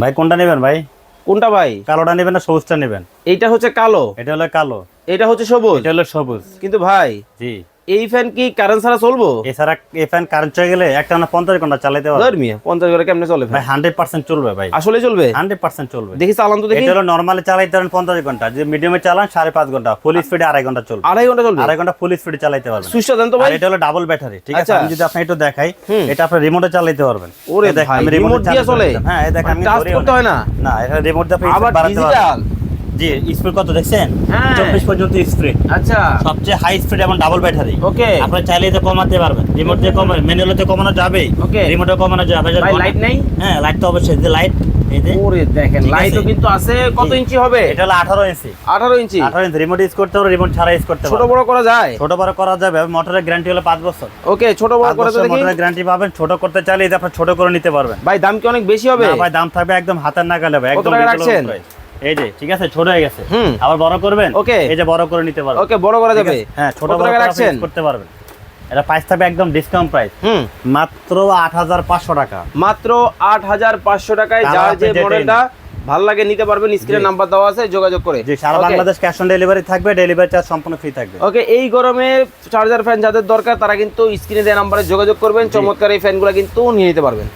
ভাই কোনটা নেবেন ভাই? কোনটা ভাই? কালোটা নেবেন না সবুজটা নেবেন? এইটা হচ্ছে কালো, এটা হলো কালো, এটা হচ্ছে সবুজ। এটা হলো সবুজ। কিন্তু ভাই জি, এই ফ্যান কি কারেন্ট ছাড়া চলবো? এছাড়া এই ফ্যান কারেন্ট চলে গেলে একটা না 50 ঘন্টা চালাতে পারবে। ধর্মিয়া 50 করে কেমনে চলে ভাই ভাই? 100% চলবে ভাই, আসলে চলবে? 100% চলবে। দেখি চালান তো দেখি। এটা হলো নরমালি চালাইতে পারেন 50 ঘন্টা, যে মিডিয়ামে চালান 5.5 ঘন্টা, ফুল স্পিডে 2.5 ঘন্টা চলবে। 2.5 ঘন্টা চলবে? 2.5 ঘন্টা ফুল স্পিডে চালাতে পারবেন। সুইচটা দেন তো আর ভাই। এটা হলো ডাবল ব্যাটারি, ঠিক আছে? আচ্ছা। আমি যদি আপনি একটু দেখাই, হুম। এটা আপনি রিমোটে চালাতে পারবেন। ওরে এই দেখেন, ভাই, আমি রিমোট দিয়ে চালাতে চলে? পারবেন। হ্যাঁ, এই দেখেন আমি টাচ ধরেও করতে হয় না? না, এটা রিমোট দিয়ে আপনি আবার স্পিড বাড়াতে পারবেন। ডিজিটাল? জি, স্পিড কত দেখছেন? হ্যাঁ। 24 পর্যন্ত স্পিড, আচ্ছা সবচেয়ে হাই স্পিড এবং ডাবল ব্যাটারি। ওকে। আপনি চাইলে এটা কমাতে পারবেন, রিমোট দিয়ে কমানো, ম্যানুয়ালিতে কমানো যাবে, ওকে। রিমোটে কমানো যাবে। ভাই লাইট নেই? হ্যাঁ, লাইট তো অবশ্যই, যে লাইট এই যে ওরে দেখেন ঠিক আছে। লাইটও কিন্তু আছে। কত জি। ইঞ্চি হবে? এটা হলো 18 ইঞ্চি। 18 ইঞ্চি। 18 ইঞ্চি রিমোট ইউজ করতে পারো, রিমোট ছাড়া ইউজ করতে ছোট পারো। বড় করা যায়? ছোট বড় করা যাবে। মোটরের গ্যারান্টি হলো 5 বছর। ওকে, ছোট বড় 5 করে তো বছর দেখি। মোটরের গ্যারান্টি পাবেন। ছোট করতে চাইলে এই যে আপনি ছোট করে নিতে পারবেন। ভাই দাম কি অনেক বেশি হবে? না ভাই, দাম থাকবে একদম হাতের নাগালে ভাই, কত একদম টাকা reasonable রাখছেন? price। এই যে ঠিক আছে, ছোট হয়ে গেছে। হুম। আবার বড় করবেন, ওকে। এই যে বড় করে নিতে পারবেন। ওকে, বড় করা যাবে? হ্যাঁ, ছোট কত বড় টাকা করে রাখছেন? ইউজ করতে পারবেন। এটা প্রাইস থাকবে একদম ডিসকাউন্ট প্রাইস, হুম। মাত্র 8500 টাকা। মাত্র 8500 টাকায় কালার যার আপনি যে যেটাই মডেলটা ভালো লাগে নিতে পারবেন। স্ক্রিনে জি। নাম্বার দেওয়া আছে, যোগাযোগ করে। যে সারা ওকে। বাংলাদেশ ক্যাশ অন ডেলিভারি থাকবে, ডেলিভারি চার্জ সম্পূর্ণ ফ্রি থাকবে। ওকে, এই গরমে চার্জার ফ্যান যাদের দরকার তারা কিন্তু স্ক্রিনে দেওয়া নাম্বারে যোগাযোগ করবেন। চমৎকার এই ফ্যানগুলো কিন্তু নিয়ে নিতে পারবেন।